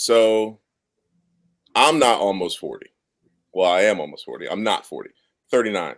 So I'm not almost 40. Well, I am almost 40. I'm not 40. 39.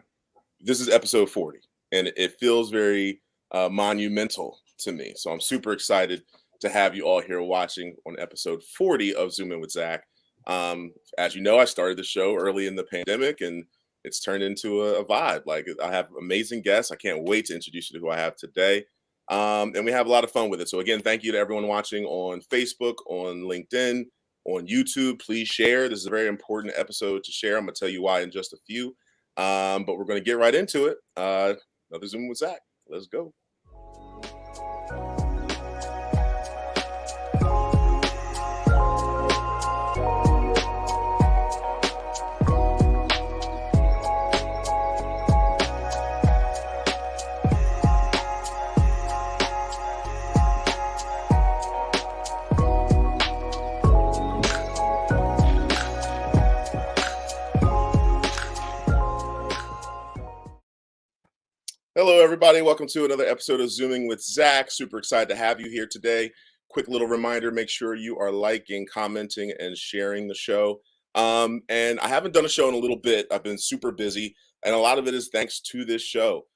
This is episode 40, and it feels very monumental to me. So I'm super excited to have you all here watching on episode 40 of Zoom In with Zach. As you know, I started the show early in the pandemic, and it's turned into a vibe. Like, I have amazing guests. I can't wait to introduce you to who I have today. And we have a lot of fun with it. So again, thank you to everyone watching on Facebook, on LinkedIn, on YouTube. Please share. This is a very important episode to share. I'm going to tell you why in just a few. But we're going to get right into it. Another Zoom with Zach. Let's go. Hello, everybody. Welcome to another episode of Zooming with Zach. Super excited to have you here today. Quick little reminder, make sure you are liking, commenting, and sharing the show. And I haven't done a show in a little bit. I've been super busy, and a lot of it is thanks to this show.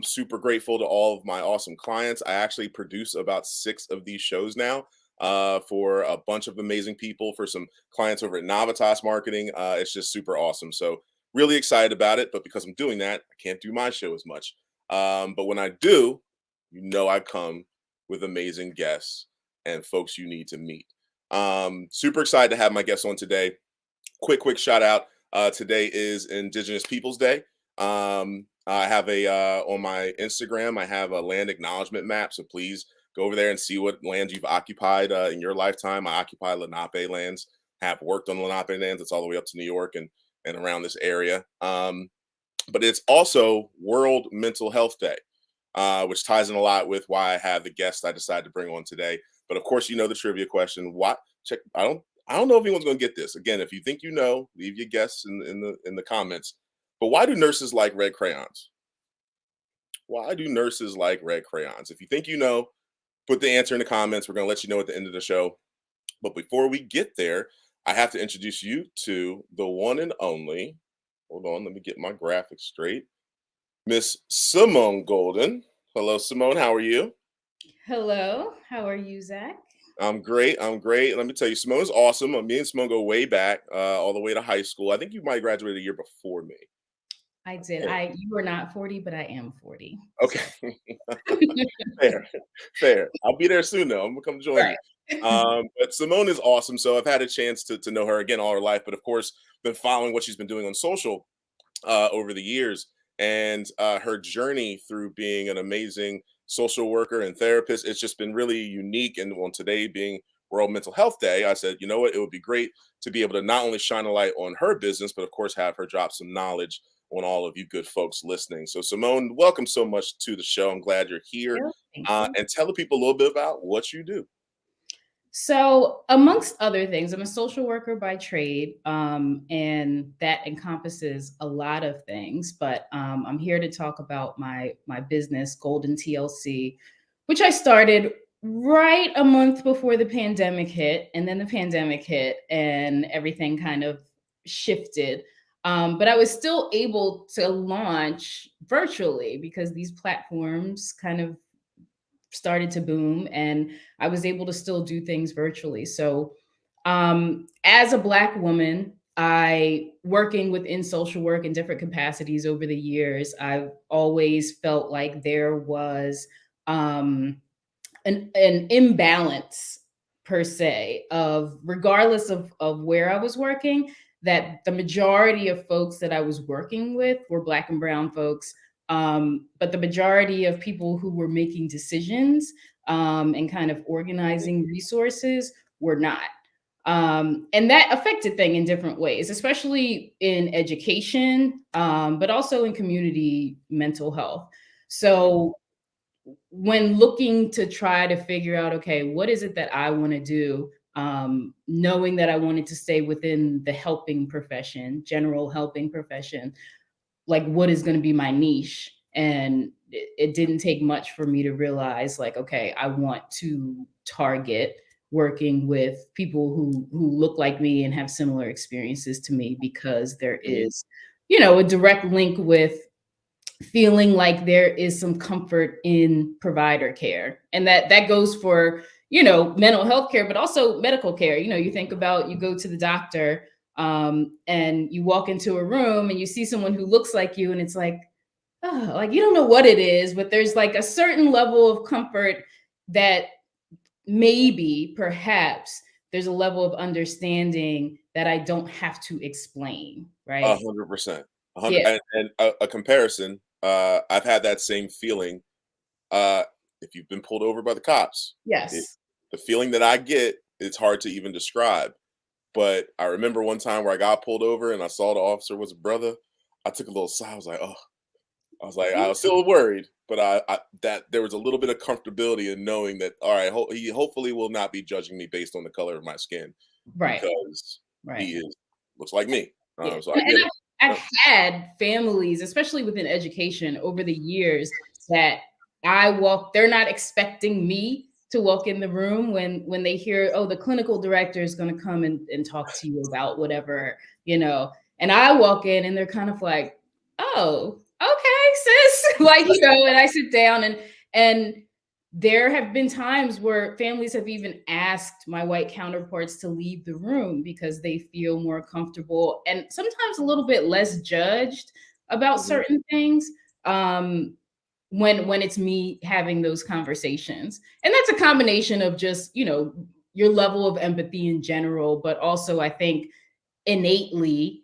Super grateful to all of my awesome clients. I actually produce about 6 of these shows now for a bunch of amazing people, for some clients over at Navitas Marketing. It's just super awesome. So really excited about it, but because I'm doing that, I can't do my show as much. But when I do, I come with amazing guests and folks you need to meet. Super excited to have my guests on today. Quick shout out. Today is Indigenous Peoples Day. I have on my Instagram, I have a land acknowledgement map. So please go over there and see what lands you've occupied in your lifetime. I occupy Lenape lands, have worked on Lenape lands. It's all the way up to New York and around this area. But it's also World Mental Health Day, which ties in a lot with why I have the guest I decided to bring on today. But of course, the trivia question. I don't know if anyone's going to get this. Again, if you think you know, leave your guess in the comments. But why do nurses like red crayons? Why do nurses like red crayons? If you think you know, put the answer in the comments. We're going to let you know at the end of the show. But before we get there, I have to introduce you to the one and only. Hold on, let me get my graphics straight. Miss Simone Golden. Hello, Simone. How are you? Hello. How are you, Zach? I'm great. Let me tell you, Simone's awesome. Me and Simone go way back, all the way to high school. I think you might have graduated a year before me. I did. Yeah. You are not 40, but I am 40. Okay. So. Fair. I'll be there soon, though. I'm going to come join you. But Simone is awesome. So I've had a chance to know her again all her life, but of course, been following what she's been doing on social over the years, and her journey through being an amazing social worker and therapist. It's just been really unique. And on today being World Mental Health Day, I said, you know what, it would be great to be able to not only shine a light on her business, but of course have her drop some knowledge on all of you good folks listening. So Simone, welcome so much to the show. I'm glad you're here. Thank you. And tell the people a little bit about what you do. So, amongst other things, I'm a social worker by trade, and that encompasses a lot of things. But I'm here to talk about my business, Golden TLC, which I started right a month before the pandemic hit, and then the pandemic hit, and everything kind of shifted. But I was still able to launch virtually because these platforms kind of started to boom, and I was able to still do things virtually. So as a Black woman, I working within social work in different capacities over the years, I've always felt like there was an imbalance per se of, regardless of where I was working, that the majority of folks that I was working with were Black and brown folks. But the majority of people who were making decisions and kind of organizing resources were not. And that affected things in different ways, especially in education, but also in community mental health. So when looking to try to figure out, okay, what is it that I want to do? Knowing that I wanted to stay within the helping profession, general helping profession, like what is going to be my niche? And it didn't take much for me to realize, like, okay, I want to target working with people who look like me and have similar experiences to me, because there Mhm. is, a direct link with feeling like there is some comfort in provider care. And that goes for, mental health care, but also medical care. You think about, you go to the doctor, and you walk into a room and you see someone who looks like you, and it's like, oh, like, you don't know what it is, but there's like a certain level of comfort that maybe, perhaps, there's a level of understanding that I don't have to explain, right? 100%. A hundred, Yeah. and a comparison, I've had that same feeling, uh, if you've been pulled over by the cops. It Yes. The feeling that I get, it's hard to even describe, but I remember one time where I got pulled over and I saw the officer was a brother. I took a little sigh, I was like, "Oh." I was still worried, but I that there was a little bit of comfortability in knowing that, all right, he hopefully will not be judging me based on the color of my skin, Right. because Right. he looks like me. Yeah. So I And get it. I've Yep. had families, especially within education over the years, that they're not expecting me to walk in the room when they hear, oh, the clinical director is going to come and talk to you about whatever, you know. And I walk in and they're kind of like, oh, okay, sis. Like, and I sit down, and there have been times where families have even asked my white counterparts to leave the room because they feel more comfortable and sometimes a little bit less judged about Mhm. certain things, when it's me having those conversations. And that's a combination of just, your level of empathy in general, but also, I think, innately,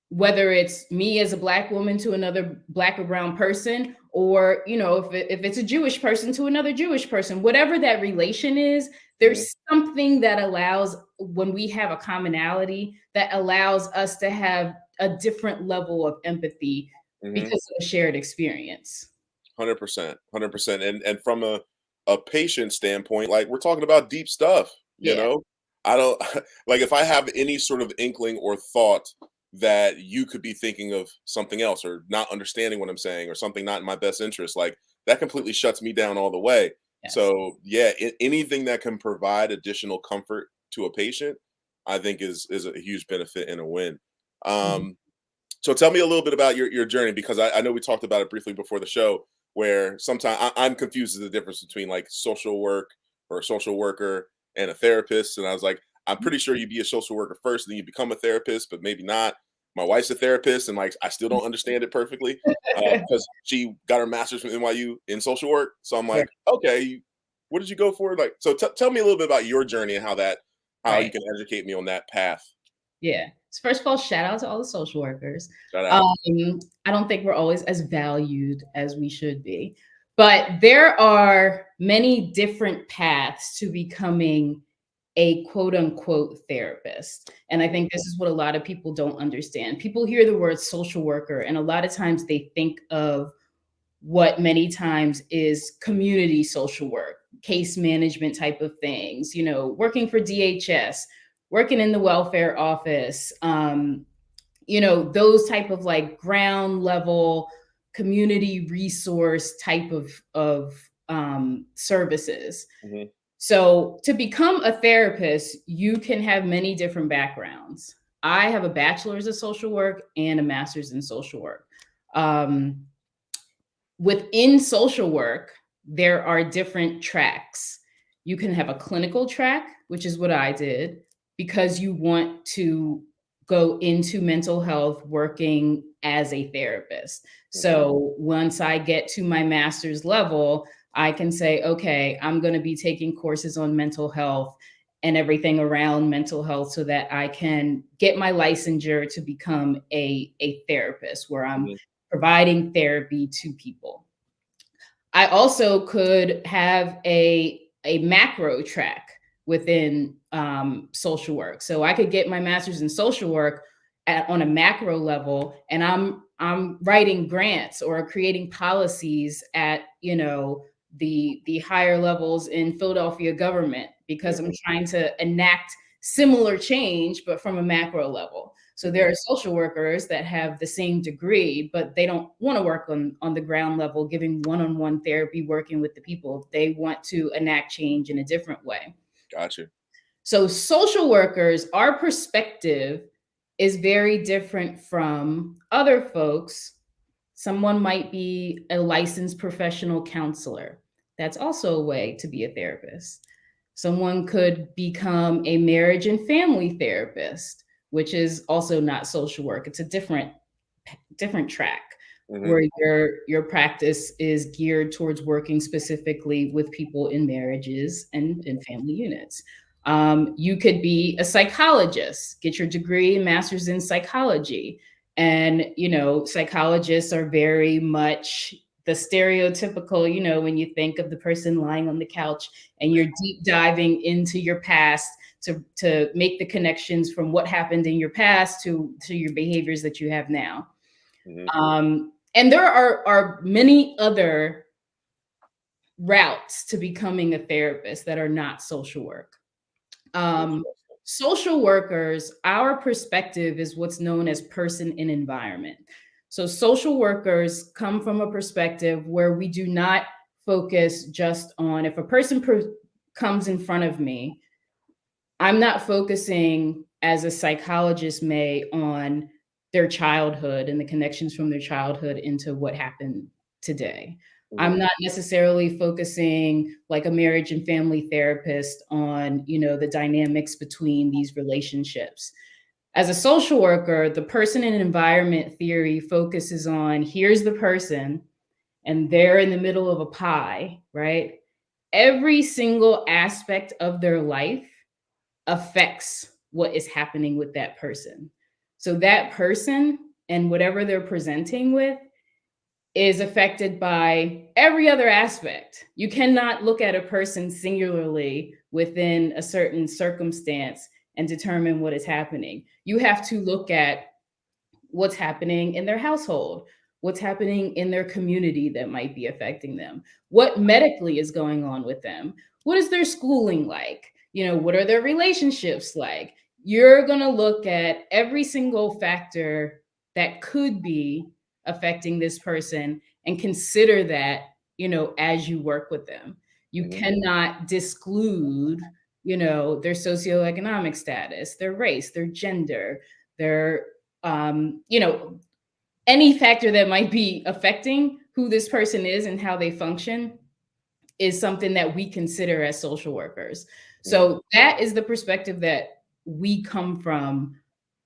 whether it's me as a black woman to another black or brown person, or, if it's a Jewish person to another Jewish person, whatever that relation is, Mhm. there's something that allows, when we have a commonality, that allows us to have a different level of empathy Mhm. because of a shared experience. 100%. 100%. And from a patient standpoint, like, we're talking about deep stuff, you Yeah. know? I don't like, if I have any sort of inkling or thought that you could be thinking of something else or not understanding what I'm saying or something not in my best interest, like, that completely shuts me down all the way. Yes. So, yeah, anything that can provide additional comfort to a patient, I think is a huge benefit and a win. Mhm. Um, so tell me a little bit about your journey, because I know we talked about it briefly before the show, where sometimes I'm confused as the difference between like social work or a social worker and a therapist. And I was like, I'm pretty sure you'd be a social worker first, and then you become a therapist, but maybe not. My wife's a therapist, and like I still don't understand it perfectly, because she got her master's from NYU in social work. So I'm Right. like, okay, what did you go for? Like, so tell me a little bit about your journey and how you Right. can educate me on that path. Yeah. So first of all, shout out to all the social workers. Shout out. Um, I don't think we're always as valued as we should be, but there are many different paths to becoming a quote unquote therapist. And I think this is what a lot of people don't understand. People hear the word social worker, and a lot of times they think of what many times is community social work, case management type of things, working for DHS, working in the welfare office, those type of like ground level community resource type of services. Mhm. So to become a therapist, you can have many different backgrounds. I have a bachelor's of social work and a master's in social work. Um, Within social work, there are different tracks. You can have a clinical track, which is what I did, because you want to go into mental health working as a therapist. Mhm. So once I get to my master's level, I can say, okay, I'm going to be taking courses on mental health and everything around mental health so that I can get my licensure to become a therapist where I'm Mhm. providing therapy to people. I also could have a macro track within social work. So I could get my master's in social work on a macro level, and I'm writing grants or creating policies at the higher levels in Philadelphia government because I'm Mhm. trying to enact similar change, but from a macro level. So there Mhm. are social workers that have the same degree, but they don't want to work on the ground level, giving one-on-one therapy, working with the people. They want to enact change in a different way. Gotcha. So social workers, our perspective is very different from other folks. Someone might be a licensed professional counselor. That's also a way to be a therapist. Someone could become a marriage and family therapist, which is also not social work. It's a different track Hmm. where your practice is geared towards working specifically with people in marriages and family units. You could be a psychologist, get your degree, master's in psychology, and psychologists are very much the stereotypical, when you think of the person lying on the couch and you're deep diving into your past to make the connections from what happened in your past to your behaviors that you have now. Hmm. And there are many other routes to becoming a therapist that are not social work. Um, Interesting. Social workers, our perspective is what's known as person and environment. So social workers come from a perspective where we do not focus just on if a person comes in front of me, I'm not focusing as a psychologist may on their childhood and the connections from their childhood into what happened today. Hmm. I'm not necessarily focusing like a marriage and family therapist on, the dynamics between these relationships. As a social worker, the person and environment theory focuses on here's the person and they're in the middle of a pie, right? Every single aspect of their life affects what is happening with that person. So that person and whatever they're presenting with is affected by every other aspect. You cannot look at a person singularly within a certain circumstance and determine what is happening. You have to look at what's happening in their household, what's happening in their community that might be affecting them, what medically is going on with them, what is their schooling like, what are their relationships like. You're going to look at every single factor that could be affecting this person and consider that, as you work with them. You Hmm. cannot disclude, their socioeconomic status, their race, their gender, their any factor that might be affecting who this person is and how they function is something that we consider as social workers. Hmm. So that is the perspective that we come from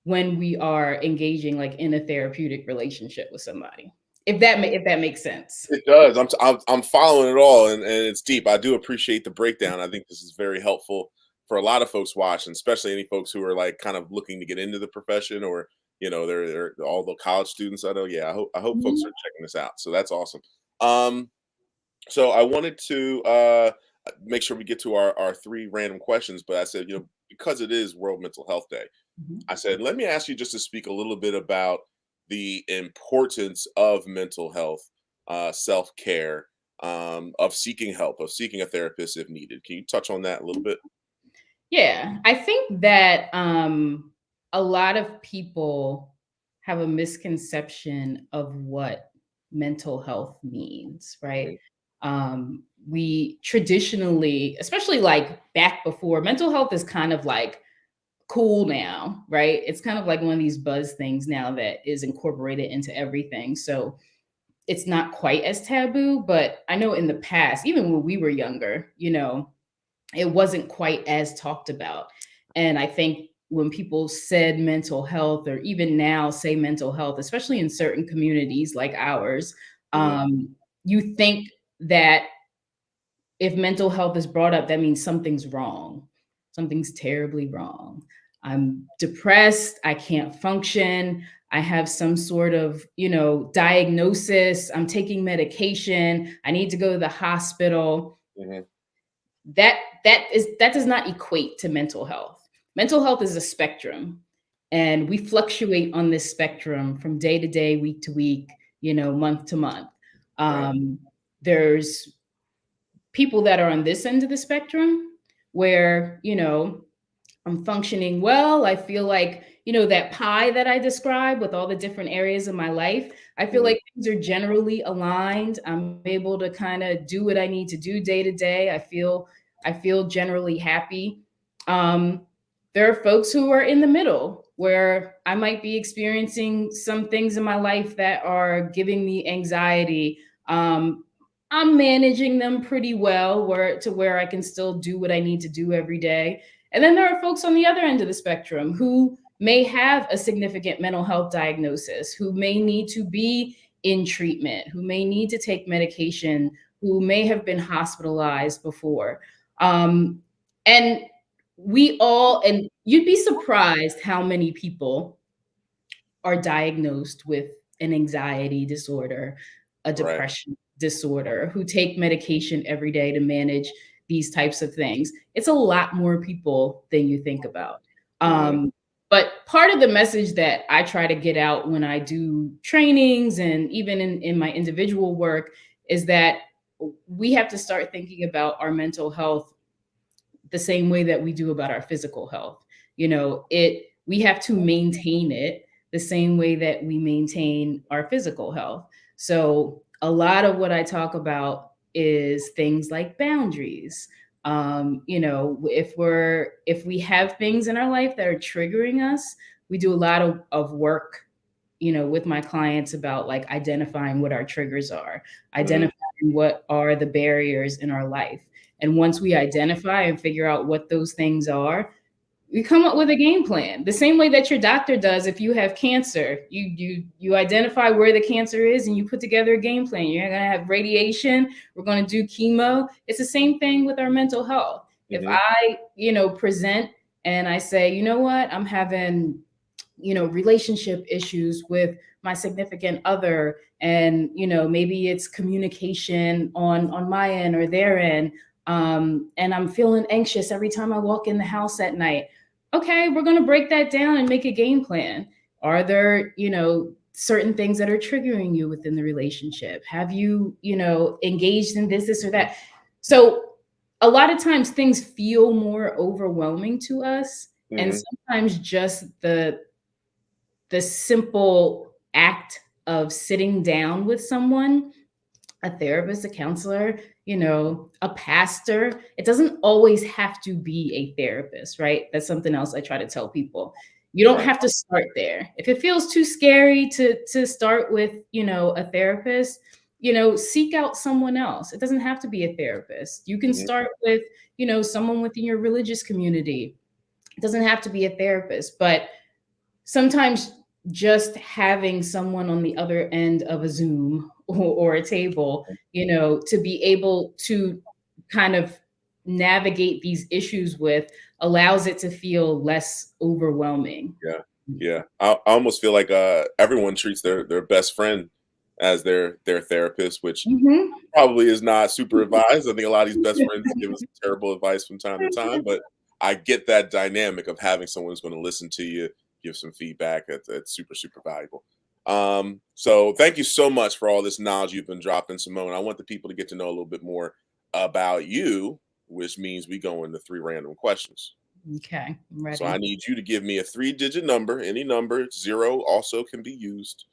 when we are engaging like in a therapeutic relationship with somebody. If that makes sense. It does. I'm following it all, and it's deep. I do appreciate the breakdown. I think this is very helpful for a lot of folks watching, especially any folks who are like kind of looking to get into the profession, or they're all the college students I know. Yeah, I hope folks are Mhm. checking this out. So that's awesome. Um, so I wanted to make sure we get to our three random questions, but I said, because it is World Mental Health Day, Mhm. I said, let me ask you just to speak a little bit about the importance of mental health, self care, of seeking help, of seeking a therapist if needed. Can you touch on that a little bit? Yeah, I think that a lot of people have a misconception of what mental health means, right? Mhm. We traditionally, especially like back before, mental health is kind of like cool now, right? It's kind of like one of these buzz things now that is incorporated into everything. So it's not quite as taboo, but I know in the past, even when we were younger, it wasn't quite as talked about. And I think when people said mental health, or even now say mental health, especially in certain communities like ours, Mhm. you think that if mental health is brought up, that means something's wrong. Something's terribly wrong. I'm depressed. I can't function. I have some sort of, diagnosis. I'm taking medication. I need to go to the hospital. Mhm. That does not equate to mental health. Mental health is a spectrum, and we fluctuate on this spectrum from day to day, week to week, month to month. Right. There's people that are on this end of the spectrum where, I'm functioning well. I feel like, that pie that I described with all the different areas of my life, I feel Mhm. like things are generally aligned. I'm able to kind of do what I need to do day to day. I feel I feel generally happy. Um, there are folks who are in the middle where I might be experiencing some things in my life that are giving me anxiety. Um, I'm managing them pretty well where I can still do what I need to do every day. And then there are folks on the other end of the spectrum who may have a significant mental health diagnosis, who may need to be in treatment, who may need to take medication, who may have been hospitalized before. And and you'd be surprised how many people are diagnosed with an anxiety disorder, a Right. depression disorder, who take medication every day to manage these types of things. It's a lot more people than you think about. Hmm. But part of the message that I try to get out when I do trainings and even in my individual work is that we have to start thinking about our mental health the same way that we do about our physical health. We have to maintain it the same way that we maintain our physical health. So a lot of what I talk about is things like boundaries. If we have things in our life that are triggering us, we do a lot of work, with my clients about like identifying what our triggers are, Hmm. identifying what are the barriers in our life. And once we identify and figure out what those things are, we come up with a game plan. The same way that your doctor does if you have cancer. You identify where the cancer is and you put together a game plan. You're going to have radiation, we're going to do chemo. It's the same thing with our mental health. If Hmm. I, present and I say, you know what, I'm having relationship issues with my significant other, and maybe it's communication on my end or their end, and I'm feeling anxious every time I walk in the house at night. Okay, we're going to break that down and make a game plan. Are there certain things that are triggering you within the relationship? Have you engaged in this or that? So a lot of times things feel more overwhelming to us, and Hmm. sometimes just the simple act of sitting down with someone, a therapist, a counselor, a pastor. It doesn't always have to be a therapist, right? That's something else I try to tell people. You don't Right. have to start there. If it feels too scary to start with, a therapist, seek out someone else. It doesn't have to be a therapist. You can Hmm. start with, someone within your religious community. It doesn't have to be a therapist, but sometimes just having someone on the other end of a Zoom or a table, to be able to kind of navigate these issues with allows it to feel less overwhelming. Yeah. Yeah. I almost feel like everyone treats their best friend as their therapist, which Mhm. probably is not super advised. I think a lot of these best friends give us terrible advice from time to time, but I get that dynamic of having someone who's going to listen to you, give some feedback. That's super, super valuable. So thank you so much for all this knowledge you've been dropping, Simone. I want the people to get to know a little bit more about you, which means we go into 3 random questions. Okay, I'm So I ready. need you to give me a 3-digit number, any number. Zero also can be used,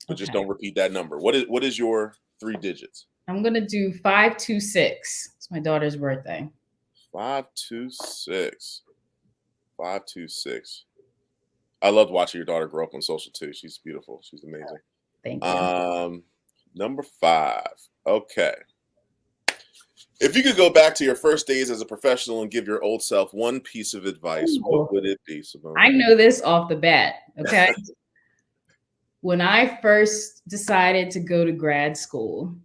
but just Okay. don't repeat that number. What is your 3 digits? I'm gonna do 526. It's my daughter's birthday. 526. 526. I loved watching your daughter grow up on social too. She's beautiful. She's amazing. Thank you. Um, Number 5. Okay. If you could go back to your first days as a professional and give your old self one piece of advice, what Ooh, would it be, Simone? I know this off the bat. Okay. When I first decided to go to grad school,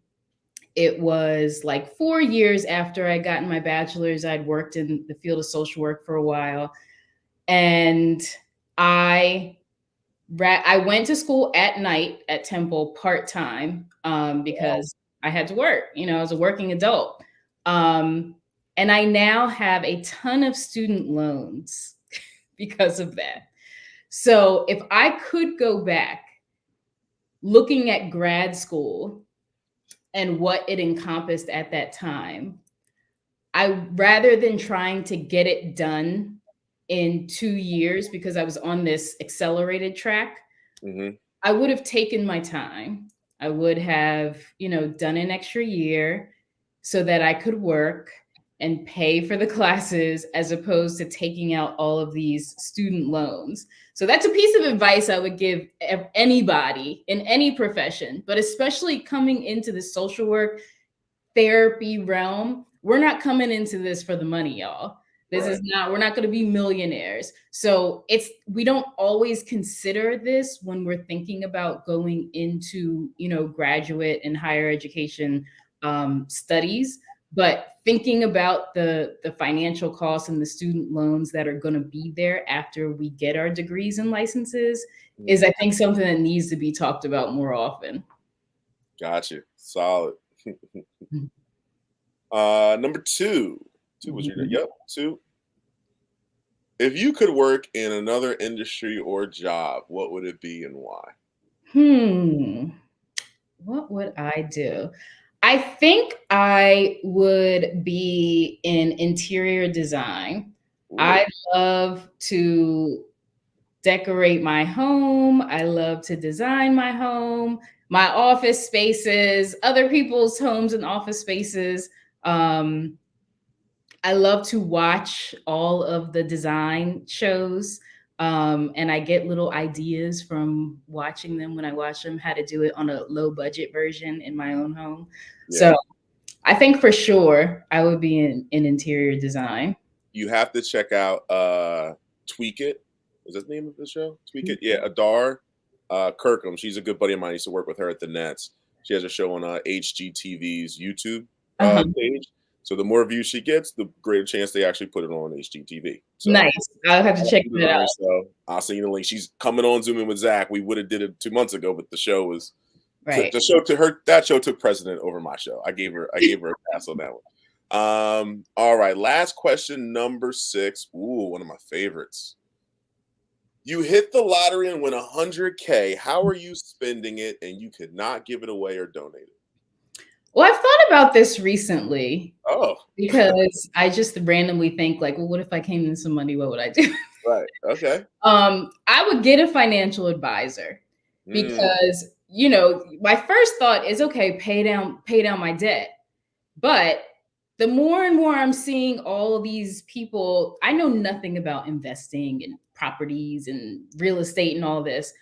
it was like 4 years after I gotten my bachelor's. I'd worked in the field of social work for a while, and I I went to school at night at Temple part time, Wow. because I had to work. I was a working adult, um, and I now have a ton of student loans because of that. So if I could go back, looking at grad school and what it encompassed at that time, I rather than trying to get it done in 2 years because I was on this accelerated track, Hmm. I would have taken my time. I would have, done an extra year so that I could work. and pay for the classes as opposed to taking out all of these student loans. So that's a piece of advice I would give anybody in any profession, but especially coming into the social work therapy realm. We're not coming into this for the money, y'all. This Right. is not, we're not going to be millionaires. So we don't always consider this when we're thinking about going into, graduate and higher education studies, but thinking about the financial costs and the student loans that are going to be there after we get our degrees and licenses is, I think, something that needs to be talked about more often. Gotcha. Solid. Number two. Two was your yep. Two. If you could work in another industry or job, what would it be and why? What would I do? I think I would be in interior design. Ooh. I love to decorate my home. I love to design my home, my office spaces, other people's homes and office spaces. I love to watch all of the design shows. And I get little ideas from watching them when I watch them, how to do it on a low budget version in my own home. Yeah. So I think for sure I would be in interior design. You have to check out Tweak It. Is that the name of the show? Tweak It? Yeah, Adar Kirkham. She's a good buddy of mine. I used to work with her at the Nets. She has a show on HGTV's YouTube page. So the more views she gets, the greater chance they actually put it on HGTV. So nice. I'll have to check that out. So I'll send you the link. She's coming on Zooming with Zach. We would have did it 2 months ago, but the show was right. The show to her. That show took precedent over my show. I gave her a pass on that one. All right. Last question, number 6. Ooh, one of my favorites. You hit the lottery and win $100K. How are you spending it? And you could not give it away or donate it. Well, I've thought about this recently. Oh. Because I just randomly think like, well, what if I came in some money? What would I do? Right. Okay. I would get a financial advisor because, my first thought is, okay, pay down my debt. But the more and more I'm seeing all of these people, I know nothing about investing in properties and real estate and all this.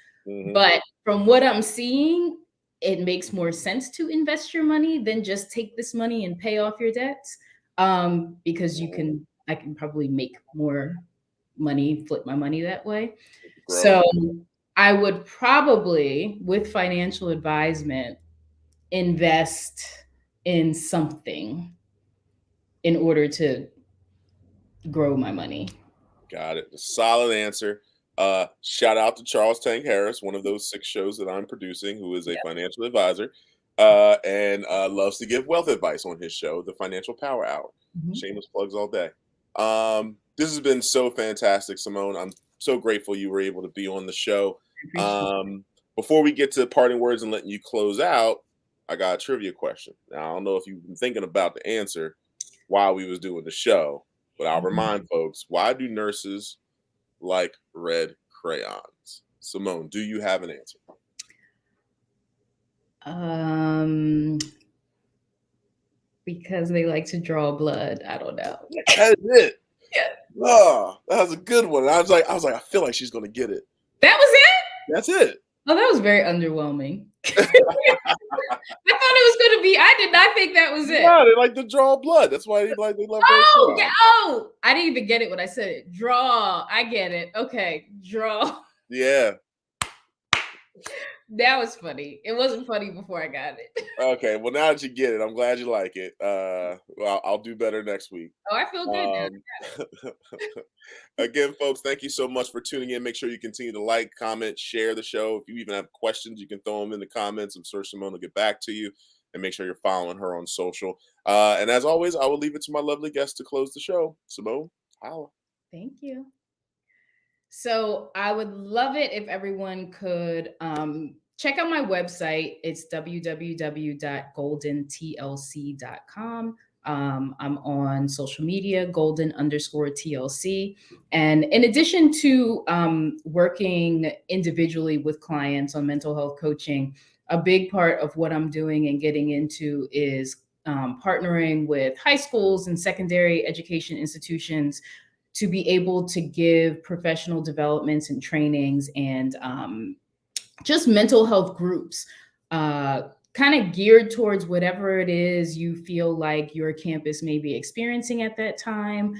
But from what I'm seeing, it makes more sense to invest your money than just take this money and pay off your debts. Because I can probably make more money, flip my money that way. So I would probably, with financial advisement, invest in something in order to grow my money. Got it. A solid answer. Shout out to Charles Tank Harris, one of those 6 shows that I'm producing, who is a financial advisor and loves to give wealth advice on his show, The Financial Power Hour. Shameless plugs all day. This has been so fantastic, Simone. I'm so grateful you were able to be on the show. Before we get to parting words and letting you close out, I got a trivia question. Now, I don't know if you've been thinking about the answer while we was doing the show, but I'll remind folks, why do nurses like red crayons? Simone, do you have an answer? Because they like to draw blood. I don't know. That's it. Yeah. Oh, that was a good one. I was like, I feel like she's gonna get it. That was it? That's it. Oh, that was very underwhelming. I thought it was going to be. I did not think that was it. Yeah, they like to draw blood. That's why they love. Oh, I didn't even get it when I said it. Draw. I get it. Okay, draw. Yeah. That was funny. It wasn't funny before I got it. Okay, well now that you get it, I'm glad you like it. Well, I'll do better next week. Oh, I feel good now. Again, folks, thank you so much for tuning in. Make sure you continue to like, comment, share the show. If you even have questions, you can throw them in the comments. I'm sure Simone will get back to you. And make sure you're following her on social. And as always, I will leave it to my lovely guest to close the show. Simone, holla. Thank you. So I would love it if everyone could check out my website. It's www.goldentlc.com. I'm on social media, golden_TLC. And in addition to working individually with clients on mental health coaching, a big part of what I'm doing and getting into is partnering with high schools and secondary education institutions to be able to give professional developments and trainings and just mental health groups, kind of geared towards whatever it is you feel like your campus may be experiencing at that time.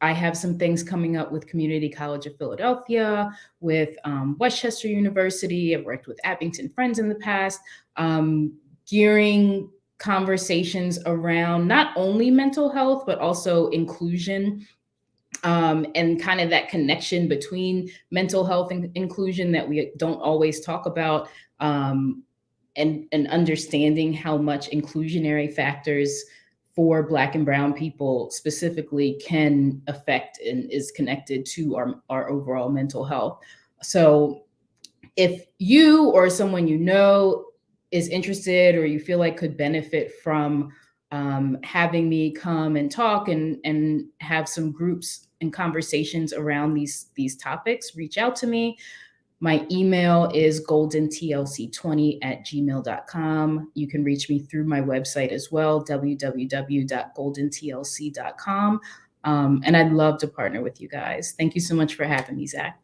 I have some things coming up with Community College of Philadelphia, with Westchester University. I've worked with Abington Friends in the past, gearing conversations around not only mental health, but also inclusion, and kind of that connection between mental health and inclusion that we don't always talk about, and understanding how much inclusionary factors for Black and Brown people specifically can affect and is connected to our overall mental health. So if you or someone you know is interested, or you feel like could benefit from having me come and talk and have some groups and conversations around these topics, reach out to me. My email is goldentlc20@gmail.com. You can reach me through my website as well, www.goldentlc.com. And I'd love to partner with you guys. Thank you so much for having me, Zach.